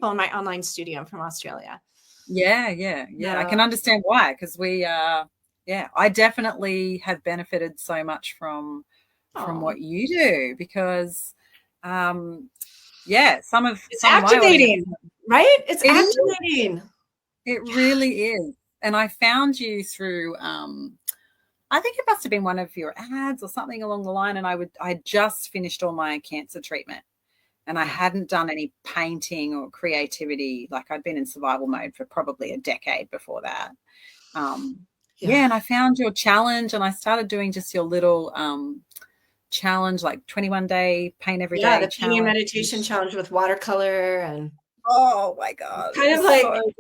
people in my online studio. I'm from Australia. Yeah. I can understand why, because I definitely have benefited so much from Oh, what you do, because it's some of my audience, activating, right? It's it is, activating. it really is. And I found you through I think it must have been one of your ads or something along the line, and I just finished all my cancer treatment, and I Yeah. hadn't done any painting or creativity. Like, I'd been in survival mode for probably a decade before that. Yeah. And I found your challenge, and I started doing just your little challenge, like 21-day paint every Yeah. day The painting challenge. meditation challenge with watercolor and Oh my God, it kind of was like, so good.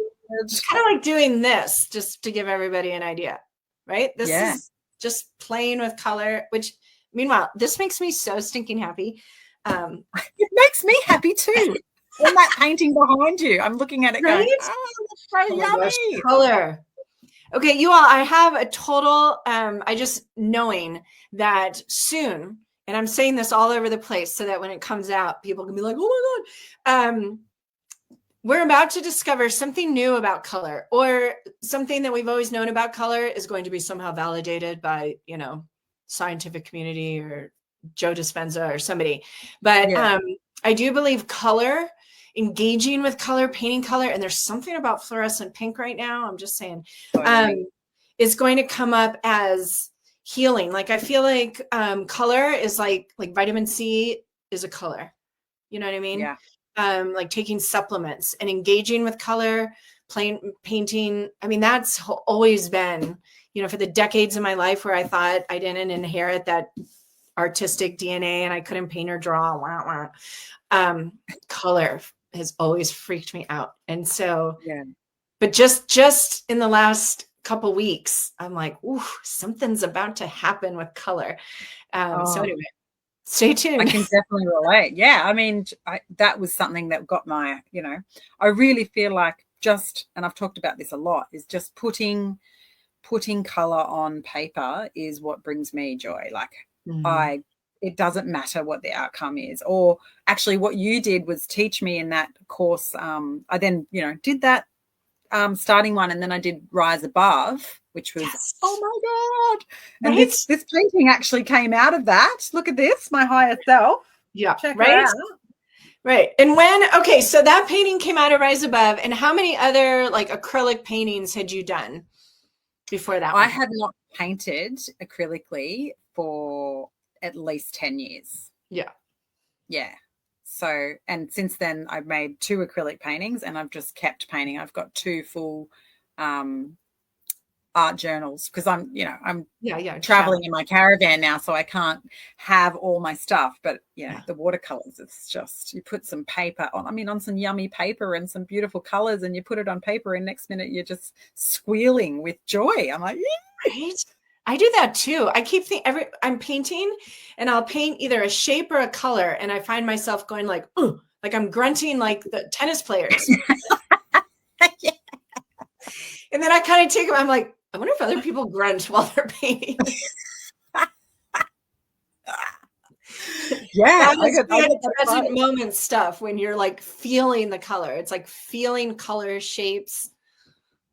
it's kind of like doing this just to give everybody an idea, right? This Yeah. is just playing with color, which meanwhile, this makes me so stinking happy. It makes me happy too. And that painting behind you, I'm looking at it Right? going, oh, that's so Oh my gosh, yummy. color. Okay, you all, I have a total, I just knowing that soon, and I'm saying this all over the place so that when it comes out, people can be like, oh my God. We're about to discover something new about color, or something that we've always known about color is going to be somehow validated by, scientific community or Joe Dispenza or somebody. But Yeah. I do believe color, engaging with color, painting color, and there's something about fluorescent pink right now, I'm just saying, Totally. is going to come up as healing. Like, I feel like color is like vitamin C is a color. You know what I mean? Yeah. Like taking supplements and engaging with color, painting. I mean, that's always been, for the decades of my life where I thought I didn't inherit that artistic DNA and I couldn't paint or draw. Wah, wah. Color has always freaked me out. And so, Yeah. but just in the last couple weeks, I'm like, ooh, something's about to happen with color. So Oh, anyway, stay I tuned. can definitely relate. Yeah. I mean, that was something that got I really feel like, and I've talked about this a lot, is just putting color on paper is what brings me joy. Like, Mhm. it doesn't matter what the outcome is. Or actually, what you did was teach me in that course. I then, did that starting one, and then I did Rise Above, which was, oh Yes. my God. And Right? this painting actually came out of that. Look at this, my higher self. Yeah. Check her Right? out. Right. And so that painting came out of Rise Above, and how many other like acrylic paintings had you done before that I one? had not painted acrylically for at least 10 years. Yeah. Yeah. So, and since then I've made 2 acrylic paintings, and I've just kept painting. I've got 2 full art journals, because I'm Yeah. traveling in my caravan now, so I can't have all my stuff. But Yeah. the watercolors, it's just, you put some paper on some yummy paper and some beautiful colors, and you put it on paper, and next minute you're just squealing with joy. I'm like, yeah. Right? I do that too. I keep thinking I'm painting, and I'll paint either a shape or a color, and I find myself going like, ooh, like I'm grunting like the tennis players. Yeah. And then I kind of take them, I'm like, I wonder if other people grunt while they're painting. Yeah, That is I good get that present vibe. moment stuff when you're like feeling the color. It's like feeling color, shapes.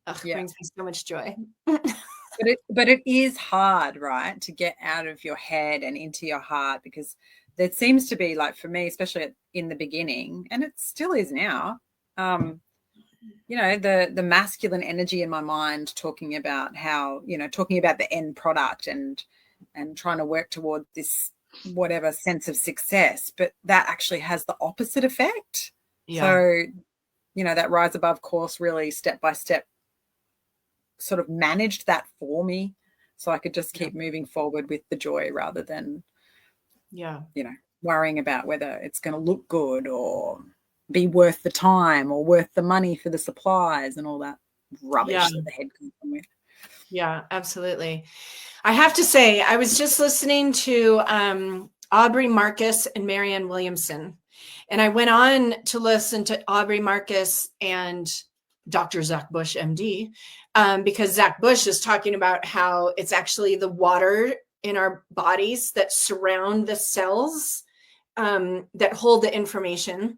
Ugh, Yeah. brings me so much joy. But it is hard, right, to get out of your head and into your heart, because there seems to be, like, for me, especially in the beginning, and it still is now, the masculine energy in my mind, talking about the end product, and trying to work toward this whatever sense of success, but that actually has the opposite effect. Yeah. So, that Rise Above course really step by step sort of managed that for me, so I could just keep moving forward with the joy, rather than Yeah. worrying about whether it's going to look good or be worth the time or worth the money for the supplies and all that Yeah. rubbish that the head can come with. Yeah, absolutely. I have to say, I was just listening to Aubrey Marcus and Marianne Williamson, and I went on to listen to Aubrey Marcus and Dr. Zach Bush, MD, because Zach Bush is talking about how it's actually the water in our bodies that surround the cells that hold the information.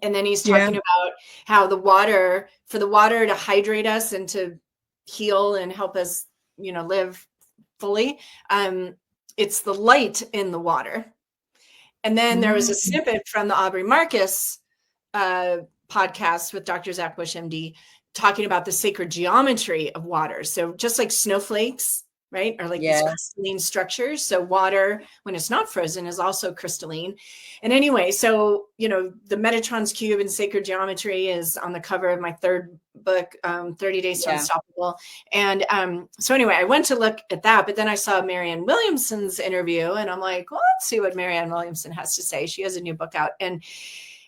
And then he's Yeah. talking about how for the water to hydrate us and to heal and help us, live fully, it's the light in the water. And then there was a snippet from the Aubrey Marcus podcast with Dr. Zach Bush, MD, talking about the sacred geometry of water. So just like snowflakes, right, are like these crystalline structures. So water, when it's not frozen, is also crystalline. And anyway, so, the Metatron's Cube and Sacred Geometry is on the cover of my third book, 30 Days to Unstoppable. And so anyway, I went to look at that, but then I saw Marianne Williamson's interview, and I'm like, well, let's see what Marianne Williamson has to say. She has a new book out. And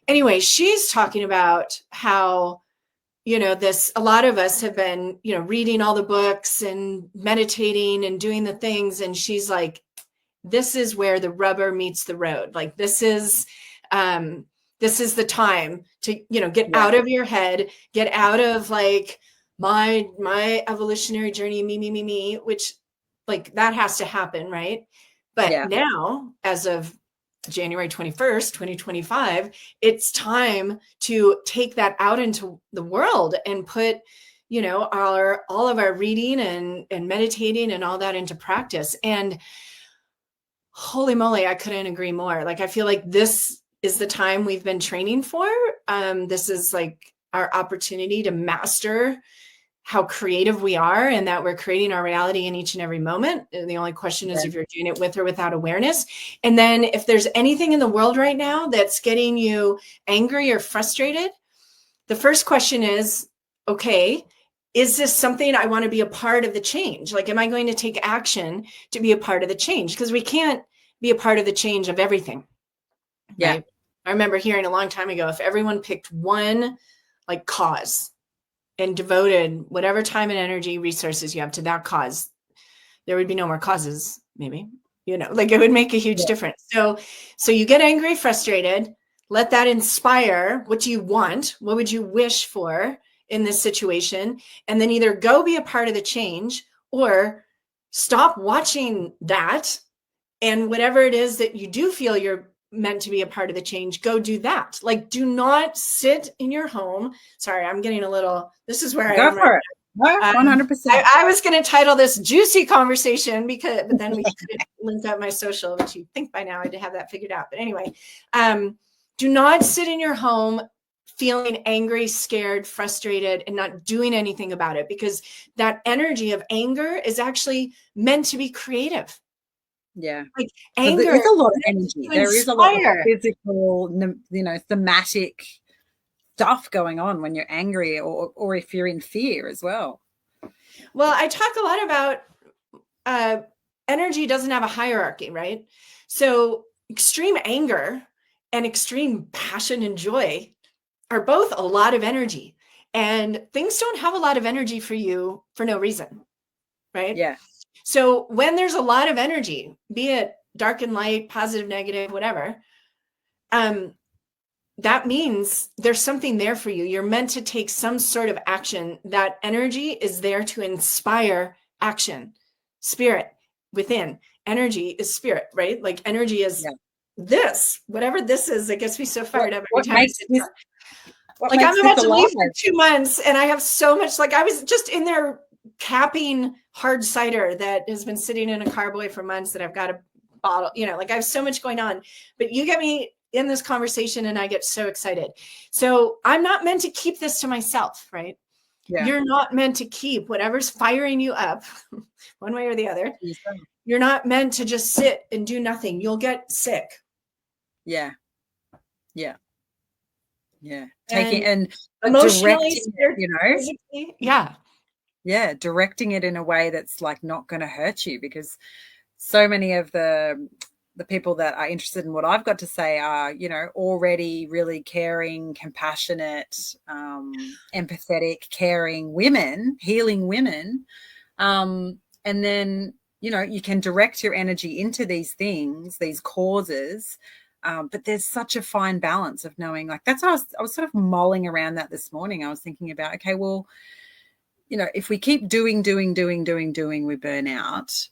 anyway, she's talking about how, a lot of us have been, reading all the books and meditating and doing the things. And she's like, this is where the rubber meets the road. Like, this is the time to, get out of your head, get out of like my evolutionary journey, me, which like that has to happen. Right. But now, as of January 21st, 2025, it's time to take that out into the world and put, all of our reading and meditating and all that into practice. And holy moly, I couldn't agree more. Like, I feel like this is the time we've been training for. This is like our opportunity to master how creative we are, and that we're creating our reality in each and every moment. And the only question is if you're doing it with or without awareness. And then if there's anything in the world right now that's getting you angry or frustrated, the first question is, okay, is this something I want to be a part of the change? Like, am I going to take action to be a part of the change? Because we can't be a part of the change of everything. Yeah. Right? I remember hearing a long time ago, if everyone picked one like cause and devoted whatever time and energy resources you have to that cause, there would be no more causes, maybe, like it would make a huge difference. So you get angry, frustrated, let that inspire. What do you want? What would you wish for in this situation? And then either go be a part of the change or stop watching that. And whatever it is that you do feel you're meant to be a part of the change, go do that. Like, do not sit in your home. Sorry, I'm getting this is where I am right now. 100%. I was going to title this Juicy Conversation but then we could link up my social, which you'd think by now I'd have that figured out. But anyway, do not sit in your home feeling angry, scared, frustrated, and not doing anything about it, because that energy of anger is actually meant to be creative. Yeah. Like, anger, so there is a lot of energy. There is a lot of physical, thematic stuff going on when you're angry, or if you're in fear as well. Well, I talk a lot about energy doesn't have a hierarchy, right? So extreme anger and extreme passion and joy are both a lot of energy, and things don't have a lot of energy for you for no reason, right? Yeah. So when there's a lot of energy, be it dark and light, positive, negative, whatever, that means there's something there for you. You're meant to take some sort of action. That energy is there to inspire action. Spirit within. Energy is spirit, right? Like, energy is this, whatever this is, that gets me so fired up every time I sit down. Like, I'm about to leave for 2 months and I have so much, like, I was just in there capping hard cider that has been sitting in a carboy for months that I've got a bottle, like, I have so much going on, but you get me in this conversation and I get so excited. So I'm not meant to keep this to myself, right? Yeah. You're not meant to keep whatever's firing you up one way or the other. You're not meant to just sit and do nothing. You'll get sick. Yeah. Yeah. Yeah. Taking and emotionally, directing it, Yeah. Yeah. Directing it in a way that's like not going to hurt you, because so many of the people that are interested in what I've got to say are, already really caring, compassionate, empathetic, caring women, healing women. And then, you can direct your energy into these things, these causes. But there's such a fine balance of knowing, like, that's what I was sort of mulling around that this morning. I was thinking about, okay, well, if we keep doing, we burn out.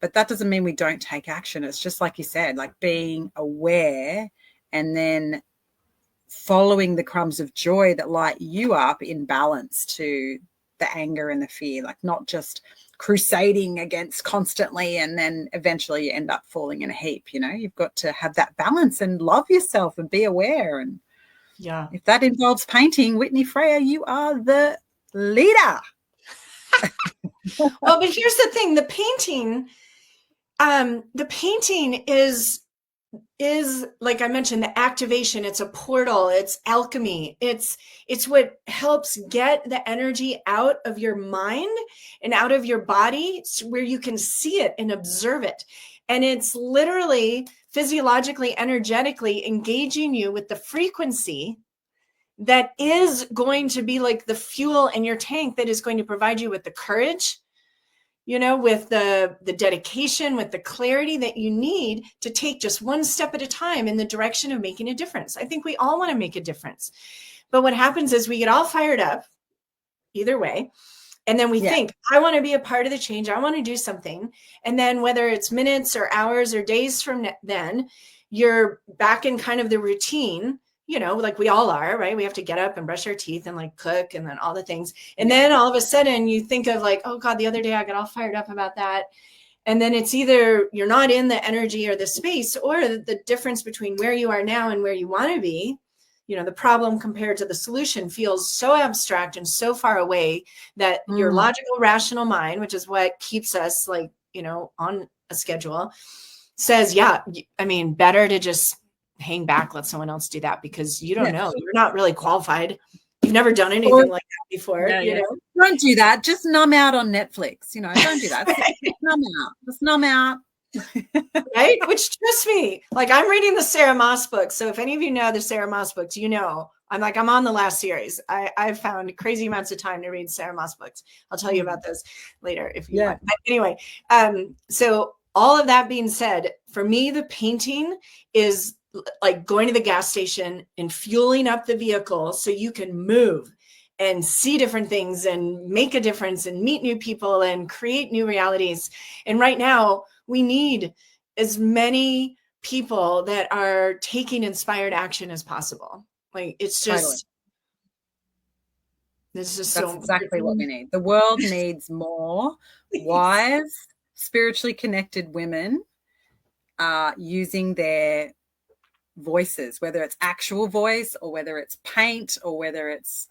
But that doesn't mean we don't take action. It's just like you said, like being aware and then following the crumbs of joy that light you up in balance to the anger and the fear, like not just crusading against constantly and then eventually you end up falling in a heap. You've got to have that balance and love yourself and be aware. And yeah, if that involves painting, Whitney Freya, you are the leader. well, but here's the thing, the painting is like I mentioned, the activation. It's a portal, it's alchemy, it's what helps get the energy out of your mind and out of your body where you can see it and observe it. And it's literally physiologically, energetically engaging you with the frequency that is going to be like the fuel in your tank that is going to provide you with the courage, with the dedication, with the clarity that you need to take just one step at a time in the direction of making a difference. I think we all want to make a difference. But what happens is we get all fired up either way. And then we think, I want to be a part of the change. I want to do something. And then whether it's minutes or hours or days from then, you're back in kind of the routine, like we all are, right? We have to get up and brush our teeth and like cook and then all the things. And then all of a sudden you think of like, oh God, the other day I got all fired up about that. And then it's either you're not in the energy or the space, or the difference between where you are now and where you want to be. The problem compared to the solution feels so abstract and so far away that your logical, rational mind, which is what keeps us like, on a schedule, says, better to just hang back, let someone else do that, because you don't know. You're not really qualified. You've never done anything like that before. Don't do that. Just numb out on Netflix. Don't do that. Just numb out. Right? Which, trust me, like I'm reading the Sarah Moss books. So if any of you know the Sarah Moss books, I'm on the last series. I've found crazy amounts of time to read Sarah Moss books. I'll tell you about those later if you want. But anyway, so all of that being said, for me, the painting is like going to the gas station and fueling up the vehicle so you can move and see different things and make a difference and meet new people and create new realities. And right now we need as many people that are taking inspired action as possible. Like it's just, That's exactly what we need. The world needs more wise, spiritually connected women using their voices, whether it's actual voice or whether it's paint or whether it's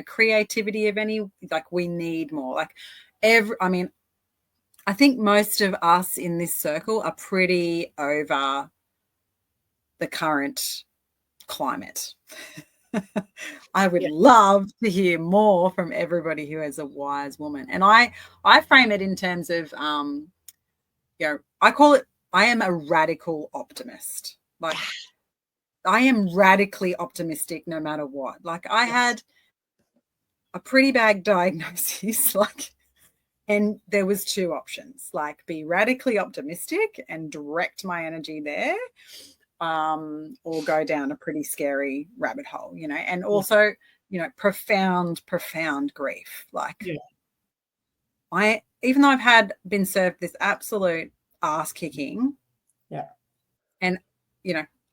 creativity of any, like we need more. Like I think most of us in this circle are pretty over the current climate. I would love to hear more from everybody who is a wise woman. And I frame it in terms of I call it, I am a radical optimist. Like I am radically optimistic no matter what. Like I had a pretty bad diagnosis, and there was two options, like be radically optimistic and direct my energy there, or go down a pretty scary rabbit hole, and also, profound grief. Like even though I've been served this absolute ass kicking. Yeah. And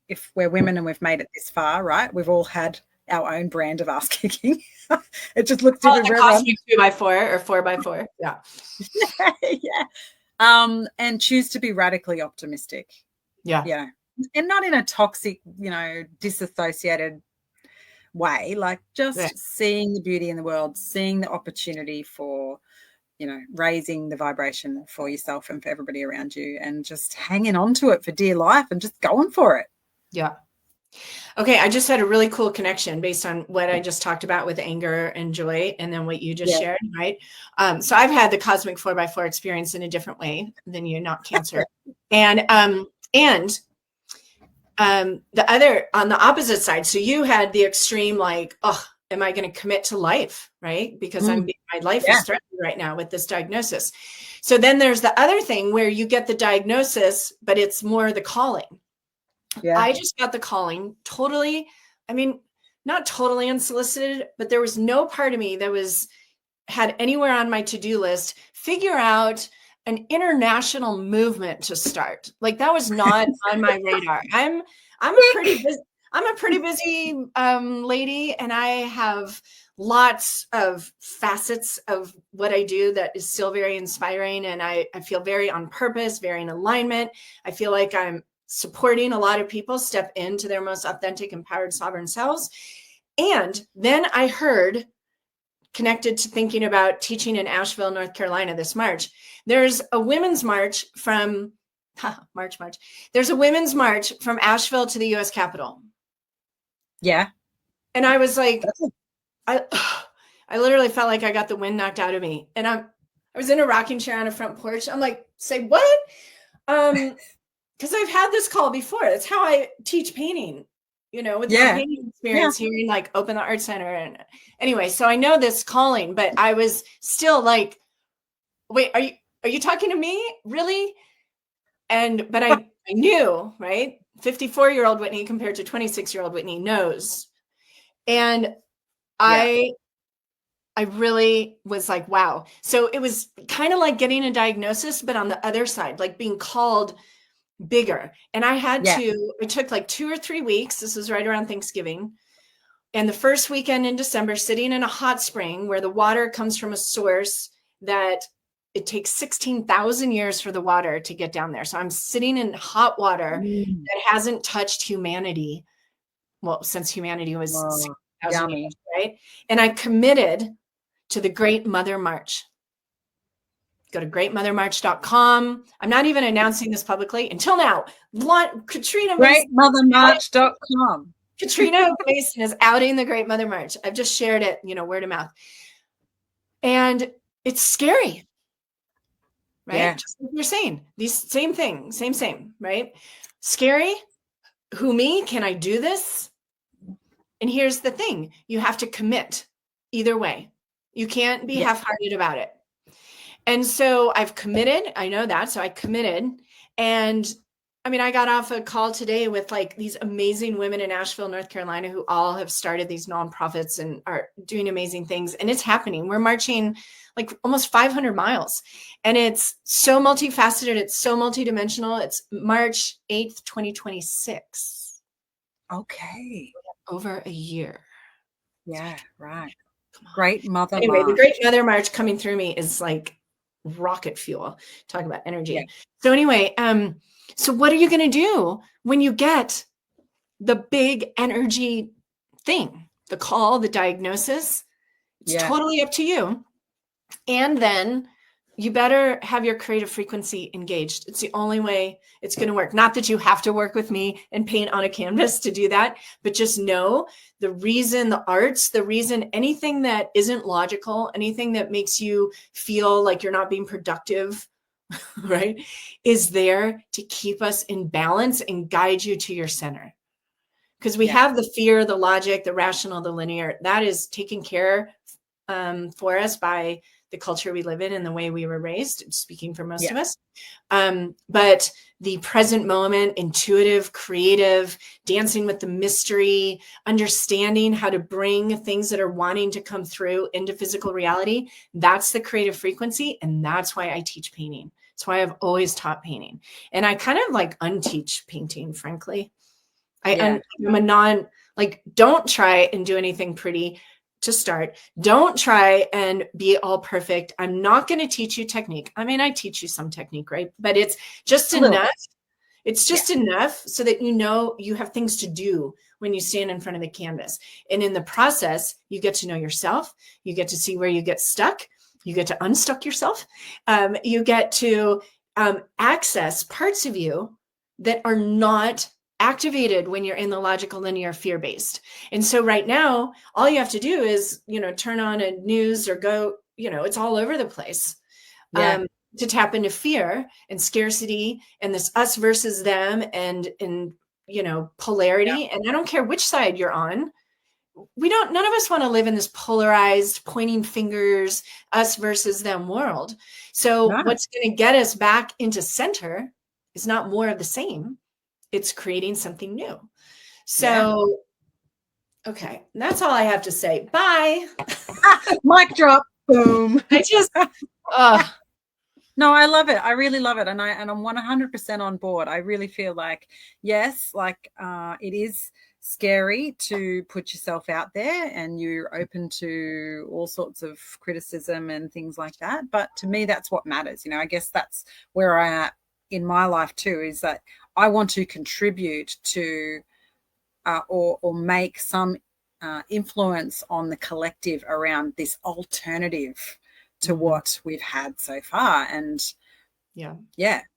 if we're women and we've made it this far, right? We've all had our own brand of ass kicking. It just looks different. The cosmic 2x4 or 4x4. Yeah. And choose to be radically optimistic. Yeah. And not in a toxic, disassociated way, like just seeing the beauty in the world, seeing the opportunity for, raising the vibration for yourself and for everybody around you, and just hanging on to it for dear life and just going for it. Yeah. Okay. I just had a really cool connection based on what I just talked about with anger and joy, and then what you just shared. Right. So I've had the cosmic 4x4 experience in a different way than you, not cancer. And the other, on the opposite side. So you had the extreme, like, oh, am I going to commit to life? Right. Because my life is threatened right now with this diagnosis. So then there's the other thing where you get the diagnosis, but it's more the calling. Yeah. I just got the calling totally. I mean, not totally unsolicited, but there was no part of me that had anywhere on my to-do list, figure out an international movement to start. Like that was not on my radar. I'm a I'm a pretty busy lady, and I have lots of facets of what I do that is still very inspiring. And I feel very on purpose, very in alignment. I feel like I'm supporting a lot of people step into their most authentic, empowered, sovereign selves. And then I heard, connected to thinking about teaching in Asheville, North Carolina this March, there's a women's march from March. There's a women's march from Asheville to the US Capitol. Yeah. And I was like, I literally felt like I got the wind knocked out of me. And I was in a rocking chair on a front porch. I'm like, say what? Because I've had this call before. That's how I teach painting, with my painting experience here in like Open the Art Center. And anyway, so I know this calling, but I was still like, wait, are you talking to me? Really? But I knew, right? 54-year-old Whitney compared to 26-year-old Whitney knows. And I really was like, wow. So it was kind of like getting a diagnosis, but on the other side, like being called bigger. And I had to, it took like 2 or 3 weeks. This was right around Thanksgiving. And the first weekend in December, sitting in a hot spring where the water comes from a source that it takes 16,000 years for the water to get down there. So I'm sitting in hot water that hasn't touched humanity. Well, since humanity was 6,000 years, right? And I committed to the Great Mother March. Go to greatmothermarch.com. I'm not even announcing this publicly until now. Katrina greatmothermarch.com. Katrina Mason is outing the Great Mother March. I've just shared it, word of mouth. And it's scary, right? Yeah. Just like you're saying, these same thing, same, right? Scary. Who, me? Can I do this? And here's the thing. You have to commit either way. You can't be half-hearted about it. And so I've committed. I know that. So I committed. And I mean, I got off a call today with like these amazing women in Asheville, North Carolina, who all have started these nonprofits and are doing amazing things. And it's happening. We're marching like almost 500 miles. And it's so multifaceted. It's so multidimensional. It's March 8th, 2026. Okay. Over a year. Yeah, right. Great Mother Anyway, March. the Great Mother March coming through me is like rocket fuel. Talk about energy. Yeah. So anyway, so what are you going to do when you get the big energy thing, the call, the diagnosis? It's totally up to you. And then you better have your creative frequency engaged. It's the only way it's going to work. Not that you have to work with me and paint on a canvas to do that, but just know the reason the arts, the reason anything that isn't logical, anything that makes you feel like you're not being productive, right, is there to keep us in balance and guide you to your center. Because we have the fear, the logic, the rational, the linear, that is taken care for us by the culture we live in and the way we were raised, speaking for most of us. But the present moment, intuitive, creative, dancing with the mystery, understanding how to bring things that are wanting to come through into physical reality, that's the creative frequency. And that's why I teach painting. That's why I've always taught painting. And I kind of like unteach painting, frankly. I'm a don't try and do anything pretty to start. Don't try and be all perfect. I'm not going to teach you technique. I mean, I teach you some technique, right? But it's just enough. It's just enough so that you have things to do when you stand in front of the canvas. And in the process, you get to know yourself. You get to see where you get stuck. You get to unstuck yourself. You get to access parts of you that are not activated when you're in the logical, linear, fear-based. And so right now, all you have to do is, turn on a news or go, it's all over the place to tap into fear and scarcity and this us versus them and polarity. And I don't care which side you're on. None of us want to live in this polarized, pointing fingers, us versus them world. So what's going to get us back into center is not more of the same. It's creating something new. So, okay, that's all I have to say. Bye. Mic drop. Boom. I just, No, I love it. I really love it. And I'm 100% on board. I really feel like, yes, like it is scary to put yourself out there, and you're open to all sorts of criticism and things like that. But to me, that's what matters. I guess that's where I am in my life too, is that I want to contribute to or make some influence on the collective around this alternative to what we've had so far. And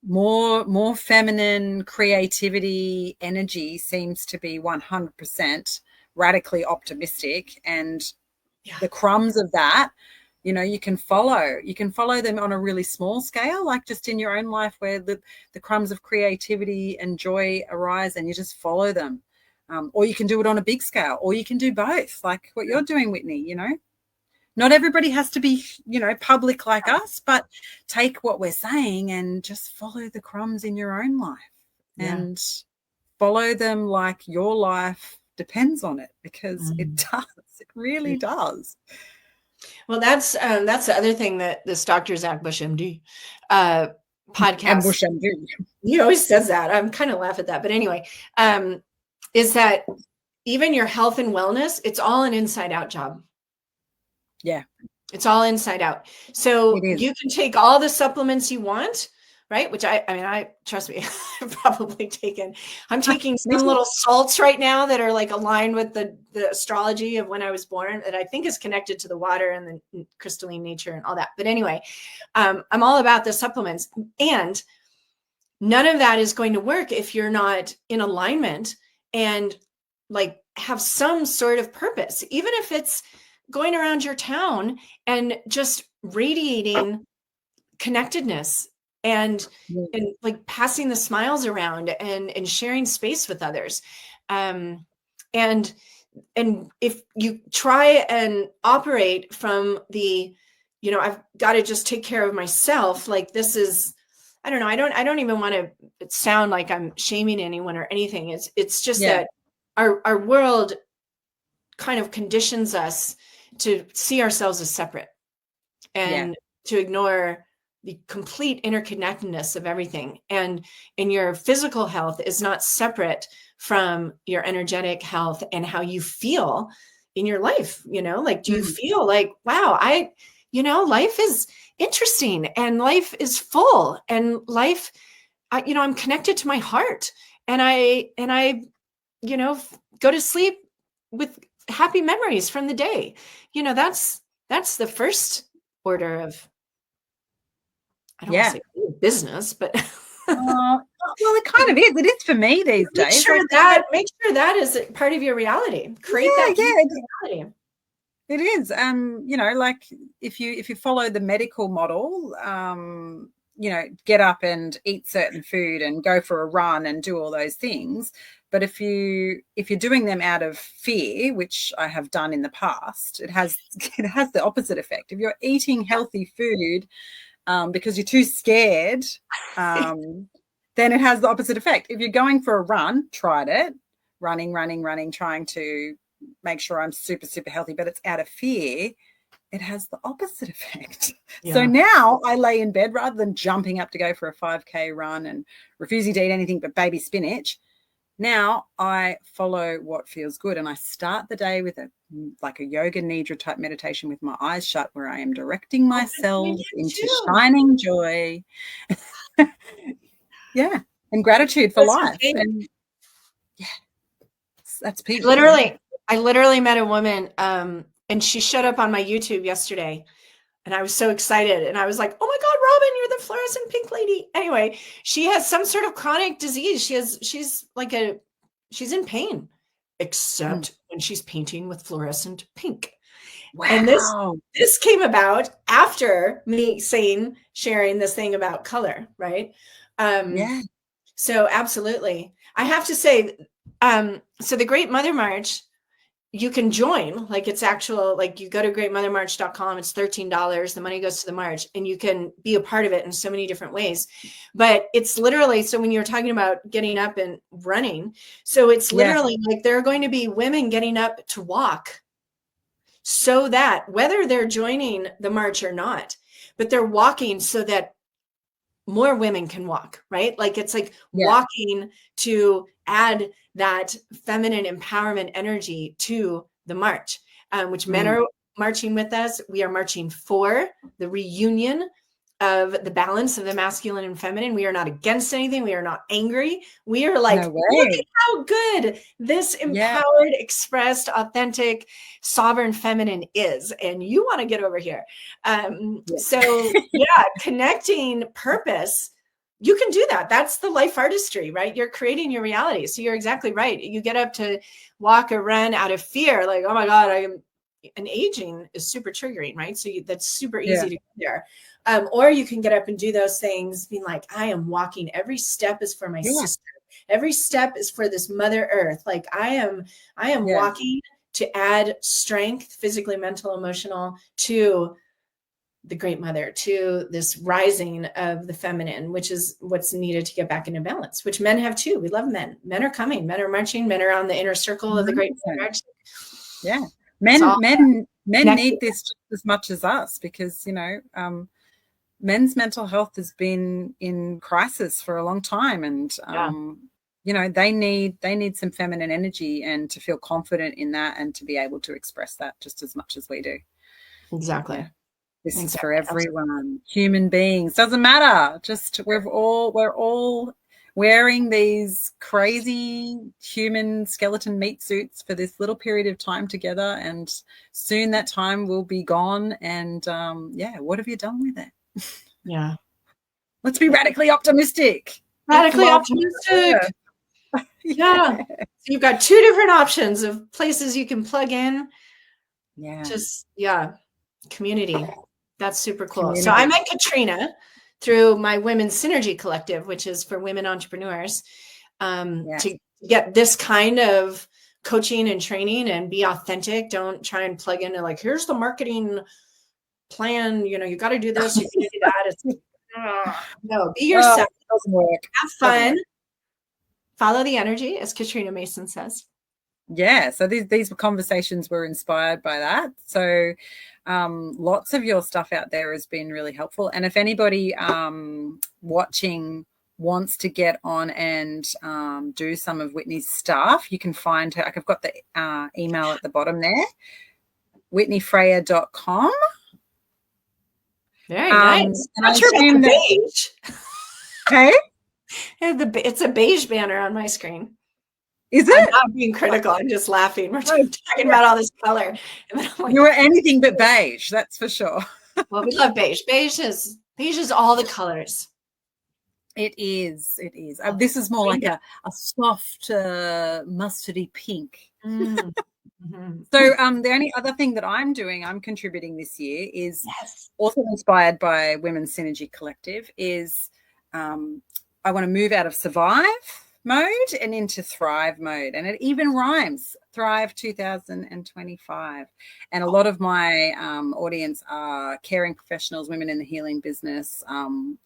more feminine creativity energy seems to be 100% radically optimistic, and the crumbs of that, you can follow them on a really small scale, like just in your own life, where the crumbs of creativity and joy arise, and you just follow them. Or you can do it on a big scale, or you can do both, like what you're doing, Whitney. Not everybody has to be, public like us, but take what we're saying and just follow the crumbs in your own life and follow them like your life depends on it, because it does. It really does. Well, that's the other thing that this Dr. Zach Bush, MD, podcast. And Bush MD. He always says that. I'm kind of laugh at that. But anyway, is that even your health and wellness, it's all an inside out job. Yeah. It's all inside out. So you can take all the supplements you want, right? Which I trust me, I'm taking some little salts right now that are like aligned with the astrology of when I was born, that I think is connected to the water and the crystalline nature and all that. But anyway, I'm all about the supplements, and none of that is going to work if you're not in alignment and like have some sort of purpose, even if it's going around your town and just radiating connectedness and like passing the smiles around and sharing space with others. And if you try and operate from the, I've got to just take care of myself, like this is, I don't know, I don't even want to sound like I'm shaming anyone or anything. It's just that our world kind of conditions us to see ourselves as separate and to ignore the complete interconnectedness of everything. And your physical health is not separate from your energetic health and how you feel in your life. Like, do you feel like, wow, life is interesting and life is full, and life, I'm connected to my heart, and I go to sleep with happy memories from the day. That's the first order of, I don't want to say business, but well, it kind of is. It is for me these days. Make sure that is part of your reality. Create that reality. It is. Like if you follow the medical model, get up and eat certain food and go for a run and do all those things. But if you're doing them out of fear, which I have done in the past, it has the opposite effect. If you're eating healthy food because you're too scared, then it has the opposite effect. If you're going for a run, tried it, running, trying to make sure I'm super, super healthy, but it's out of fear, it has the opposite effect. Yeah. So now I lay in bed rather than jumping up to go for a 5K run and refusing to eat anything but baby spinach. Now I follow what feels good, and I start the day with a yoga nidra type meditation with my eyes shut, where I am directing myself into shining joy. And gratitude for life. And that's people. I literally met a woman, and she showed up on my YouTube yesterday, and I was so excited, and I was like, oh my God, Robin, you're the fluorescent pink lady. Anyway, she has some sort of chronic disease. She's in pain, except when she's painting with fluorescent pink. Wow. And this came about after me sharing this thing about color, right? So absolutely. I have to say, so the Great Mother March, you can join, like it's actual, like you go to greatmothermarch.com, it's $13. The money goes to the march, and you can be a part of it in so many different ways. But it's literally, so when you're talking about getting up and running, so it's literally like there are going to be women getting up to walk, so that whether they're joining the march or not, but they're walking so that more women can walk, right? Like it's like Yeah. walking to add that feminine empowerment energy to the march, which men are marching with us. We are marching for the reunion of the balance of the masculine and feminine. We are not against anything. We are not angry. We are like, No way. look at how good this empowered, expressed, authentic, sovereign feminine is. And you want to get over here. So yeah, connecting purpose, you can do that. That's the life artistry, right? You're creating your reality. So you're exactly right. You get up to walk or run out of fear, like, oh my God, and aging is super triggering, right? So that's super easy to get there. Or you can get up and do those things, being like, I am walking. Every step is for my sister. Every step is for this Mother Earth. Like I am walking to add strength, physically, mental, emotional, to the Great Mother, to this rising of the feminine, which is what's needed to get back into balance, which men have too. We love men. Men are coming. Men are marching. Men are on the inner circle of the Great Mother. Yeah. Men need this just as much as us, because, you know, men's mental health has been in crisis for a long time, and you know, they need some feminine energy and to feel confident in that and to be able to express that just as much as we do. Exactly. Yeah. This is for everyone. Human beings, doesn't matter. Just we're all wearing these crazy human skeleton meat suits for this little period of time together, and soon that time will be gone. And what have you done with it? Yeah. Let's be radically optimistic. Radically optimistic. Yeah. So you've got two different options of places you can plug in. Yeah. Just, community. That's super cool. Community. So I met Katrina through my Women's Synergy Collective, which is for women entrepreneurs, to get this kind of coaching and training and be authentic. Don't try and plug into like, here's the marketing plan. You know, you got to do this, you got to do that. It's no, be yourself. It doesn't work. Have fun. Follow the energy, as Katrina Mason says. Yeah, so these conversations were inspired by that. So lots of your stuff out there has been really helpful. And if anybody watching wants to get on and do some of Whitney's stuff, you can find her. I've got the email at the bottom there, whitneyfreya.com. Very nice. And I assume that beige. Okay. It's a beige banner on my screen. Is it? I'm not being critical. I'm just laughing. We're talking about all this color. And then I'm like, you were anything but beige, that's for sure. Well, we love beige. Beige is all the colors. It is. It is. This is more like a soft mustardy pink. Mm-hmm. So the only other thing that I'm contributing this year is also inspired by Women's Synergy Collective, is I want to move out of survive mode and into thrive mode. And it even rhymes, Thrive 2025. And a lot of my audience are caring professionals, women in the healing business,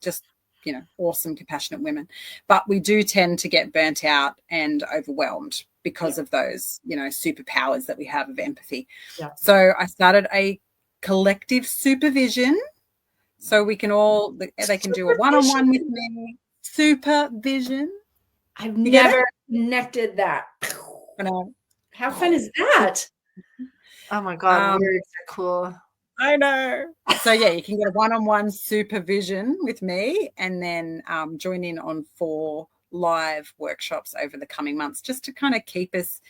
just, you know, awesome, compassionate women. But we do tend to get burnt out and overwhelmed because of those, you know, superpowers that we have of empathy. Yeah. So I started a collective supervision, so we can all, they can do a one-on-one with me. Supervision. I've never connected that. How fun is that? Oh my God, words are cool. I know. So yeah, you can get a one-on-one supervision with me, and then join in on 4 live workshops over the coming months, just to kind of keep us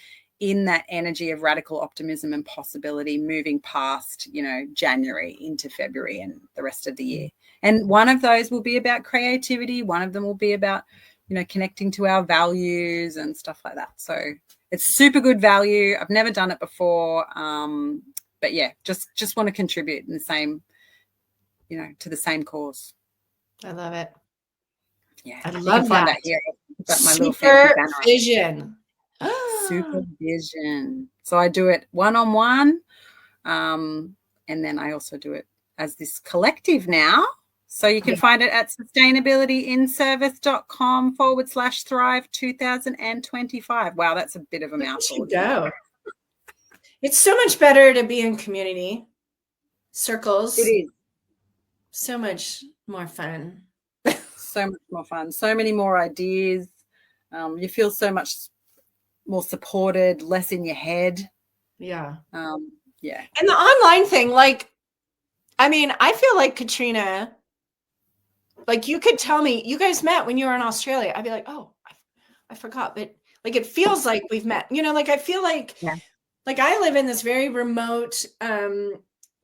in that energy of radical optimism and possibility, moving past, you know, January into February and the rest of the year. And one of those will be about creativity. One of them will be about, you know, connecting to our values and stuff like that. So it's super good value. I've never done it before. But yeah, just want to contribute in the same, you know, to the same cause. I love it. Yeah. I love that. Here. Got my Supervision. Supervision. So I do it one-on-one. And then I also do it as this collective now. So you can find it at sustainabilityinservice.com/thrive 2025. Wow, that's a bit of a mouthful. Go. It's so much better to be in community circles. It is so much more fun. So much more fun. So many more ideas. You feel so much more supported, less in your head. Yeah. Yeah. And the online thing, like, I mean, I feel like Katrina, like you could tell me you guys met when you were in Australia. I'd be like, oh, I forgot. But like, it feels like we've met, you know, like I feel like, like I live in this very remote,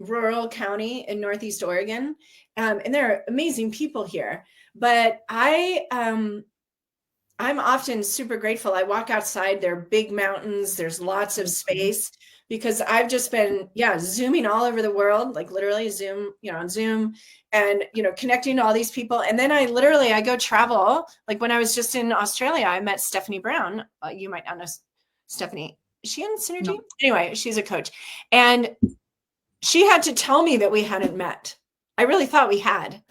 rural county in Northeast Oregon. And there are amazing people here, but I'm often super grateful. I walk outside, there are big mountains, there's lots of space because I've just been, zooming all over the world, like literally Zoom, on Zoom and, connecting to all these people. And then I go travel. Like when I was just in Australia, I met Stephanie Brown. You might not know Stephanie. Is she in Synergy? No. Anyway, she's a coach. And she had to tell me that we hadn't met. I really thought we had.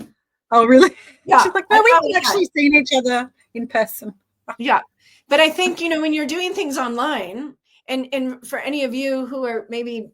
Oh, really? Yeah. She's like, no, we haven't actually seen each other in person. Yeah. But I think, when you're doing things online, and for any of you who are maybe,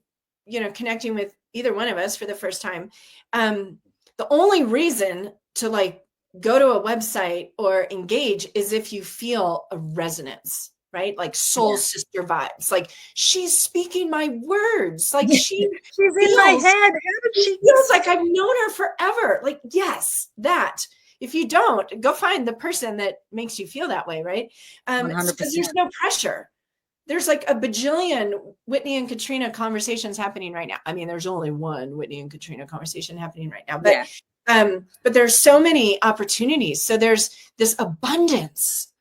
connecting with either one of us for the first time, the only reason to like go to a website or engage is if you feel a resonance, right? Like soul sister vibes. Like she's speaking my words. Like she's in my head. How did she feels like I've known her forever. Like, yes, that. If you don't, go find the person that makes you feel that way, right? Because there's no pressure. There's like a bajillion Whitney and Katrina conversations happening right now. I mean, there's only one Whitney and Katrina conversation happening right now, but there's so many opportunities. So there's this abundance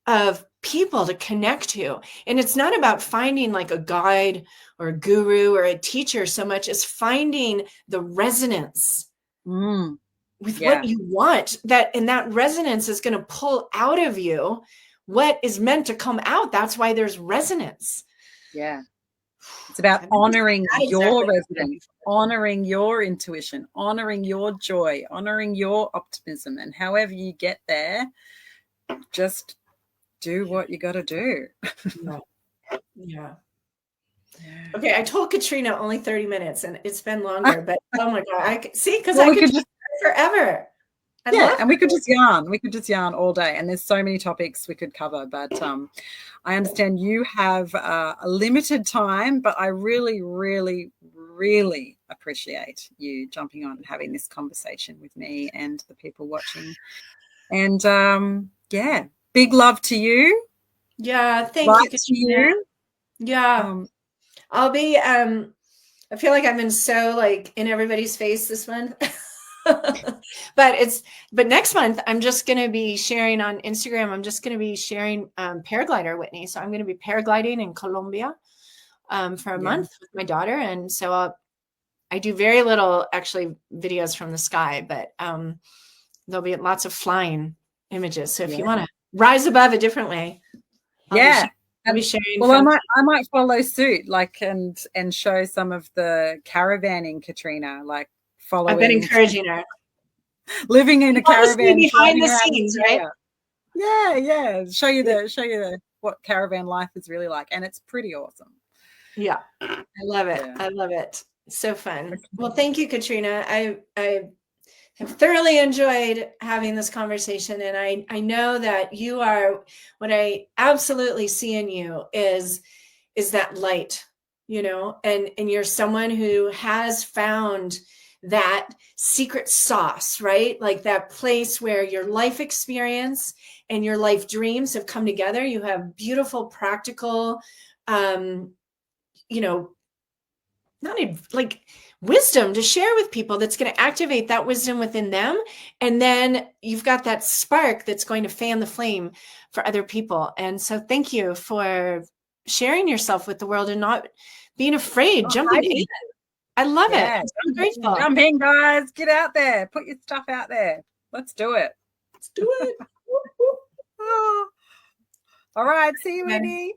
of people to connect to. And it's not about finding like a guide or a guru or a teacher so much as finding the resonance. With what you want, and that resonance is going to pull out of you what is meant to come out. That's why there's resonance. Yeah. It's about honoring your resonance, honoring your intuition, honoring your joy, honoring your optimism. And however you get there, just do what you got to do. Yeah. Okay, I told Katrina only 30 minutes and it's been longer, but oh my God, I could see because I could just forever. And we could just yarn. We could just yarn all day. And there's so many topics we could cover. But I understand you have a limited time, but I really, really, really appreciate you jumping on and having this conversation with me and the people watching. And big love to you. Yeah, thank you, Katrina. Yeah. I'll be I feel like I've been so like in everybody's face this month. but next month I'm just going to be sharing on Instagram. I'm just going to be sharing paraglider Whitney. So I'm going to be paragliding in Colombia for a month with my daughter. And so I do very little actually videos from the sky, but there'll be lots of flying images. So if you want to rise above a different way, I'll be sharing. Well, I might follow suit, like and show some of the caravanning, Katrina, like following. I've been encouraging her. Living in a caravan behind the scenes, right? Yeah. Show you the what caravan life is really like, and it's pretty awesome. Yeah, I love it. I love it. So fun. Well, thank you, Katrina. I have thoroughly enjoyed having this conversation. And I know that you are, what I absolutely see in you is that light, and you're someone who has found that secret sauce, right? Like that place where your life experience and your life dreams have come together. You have beautiful, practical, not even like wisdom to share with people that's going to activate that wisdom within them. And then you've got that spark that's going to fan the flame for other people. And so thank you for sharing yourself with the world and not being afraid, jumping in. I love it. I'm so grateful. Jump in, guys. Get out there. Put your stuff out there. Let's do it. Let's do it. All right. See you, Whitney.